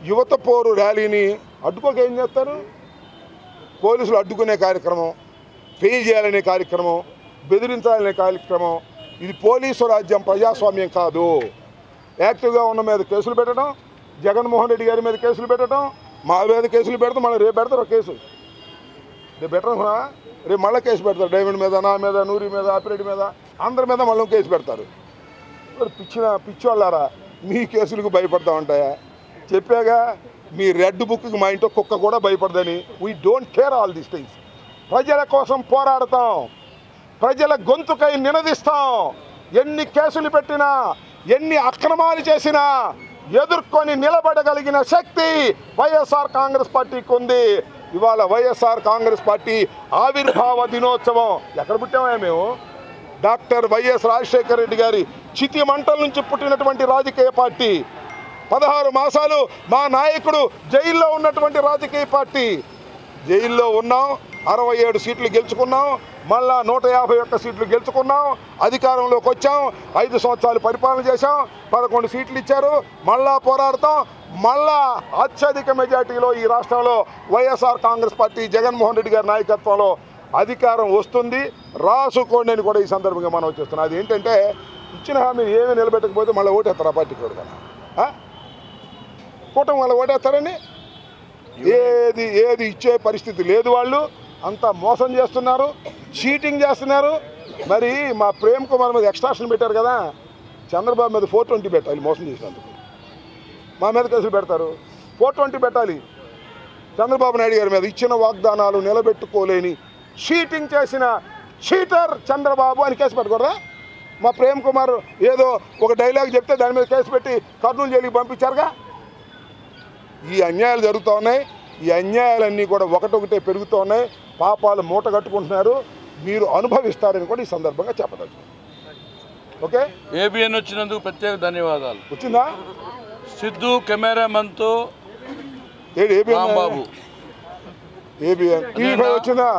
యువత పోరు ర్యాలీని అడ్డుకోక ఏం చేస్తారు? పోలీసులు అడ్డుకునే కార్యక్రమం, ఫెయిల్ చేయాలనే కార్యక్రమం, బెదిరించాలనే కార్యక్రమం. ఇది పోలీసు రాజ్యం, ప్రజాస్వామ్యం కాదు. యాక్టివ్గా ఉన్న మీద కేసులు పెట్టడం, జగన్మోహన్ రెడ్డి గారి మీద కేసులు పెట్టడం, మా మీద కేసులు పెడతాం. మళ్ళీ రేపు పెడతారు కేసు, రేపు పెట్టడం, రేపు మళ్ళీ కేసు పెడతారు. డైమండ్ మీద, నా మీద, నూరి మీద, ఆపిరెడ్డి మీద, అందరి మీద మళ్ళీ కేసు పెడతారు. పిచ్చోళ్ళారా, మీ కేసులకు భయపడతా ఉంటాయా? చెప్పాగా, మీ రెడ్ బుక్కి మా ఇంట్లో కుక్క కూడా భయపడదని. We don't care all these things. ప్రజల కోసం పోరాడతాం, ప్రజల గొంతుకై నినదిస్తాం. ఎన్ని కేసులు పెట్టినా, ఎన్ని అక్రమాలు చేసినా ఎదుర్కొని నిలబడగలిగిన శక్తి వైఎస్ఆర్ కాంగ్రెస్ పార్టీకి ఉంది. ఇవాళ వైఎస్ఆర్ కాంగ్రెస్ పార్టీ ఆవిర్భావ దినోత్సవం. ఎక్కడ పుట్టామా మేము? డాక్టర్ వైఎస్ రాజశేఖర రెడ్డి గారి చితి మంటల నుంచి పుట్టినటువంటి రాజకీయ పార్టీ. 16 మాసాలు మా నాయకుడు జైల్లో ఉన్నటువంటి రాజకీయ పార్టీ. జైల్లో ఉన్నాం, 67 సీట్లు గెలుచుకున్నాం, మళ్ళా 151 సీట్లు గెలుచుకున్నాం, అధికారంలోకి వచ్చాం, 5 సంవత్సరాలు పరిపాలన చేశాం, 11 సీట్లు ఇచ్చారు, మళ్ళా పోరాడతాం. మళ్ళా అత్యధిక మెజార్టీలో ఈ రాష్ట్రంలో వైఎస్ఆర్ కాంగ్రెస్ పార్టీ జగన్మోహన్ రెడ్డి గారి నాయకత్వంలో అధికారం వస్తుంది. రాసుకోండి అని కూడా ఈ సందర్భంగా మనం చేస్తున్నాం. అది ఏంటంటే, ఇచ్చిన హామీని ఏమీ నిలబెట్టకపోతే మళ్ళీ ఓటేస్తారు ఆ పార్టీకి కూడా. కూటమి మళ్ళీ ఓటేస్తారని ఏది ఇచ్చే పరిస్థితి లేదు. వాళ్ళు అంతా మోసం చేస్తున్నారు, చీటింగ్ చేస్తున్నారు. మరి మా ప్రేమ్ కుమార్ మీద ఎక్స్ట్రాక్షన్ పెట్టారు కదా, చంద్రబాబు మీద 420 పెట్టాలి. మోసం చేసినందుకు మా మీద కేసులు పెడతారు. 420 పెట్టాలి చంద్రబాబు నాయుడు గారి మీద. ఇచ్చిన వాగ్దానాలు నిలబెట్టుకోలేని చీటింగ్ చేసిన చీటర్ చంద్రబాబు అని కేసు పెట్టకూడదా? మా ప్రేమ్ కుమార్ ఏదో ఒక డైలాగ్ చెప్తే దాని మీద కేసు పెట్టి కర్నూలు జైలుకి పంపించారుగా. ఈ అన్యాయాలు జరుగుతూ ఉన్నాయి. ఈ అన్యాయాలన్నీ కూడా ఒకటొకటే పెరుగుతూ ఉన్నాయి. పాపాలు మూట కట్టుకుంటున్నారు. మీరు అనుభవిస్తారని కూడా ఈ సందర్భంగా చెప్పదలుచు. ఓకే, ఏబిఎన్ వచ్చినందుకు ప్రత్యేక ధన్యవాదాలు. వచ్చిందా? సిద్ధు కెమెరామెన్తో ఏబిఎన్ బాబు ఏబిఎన్ టీవీ వచ్చిందా?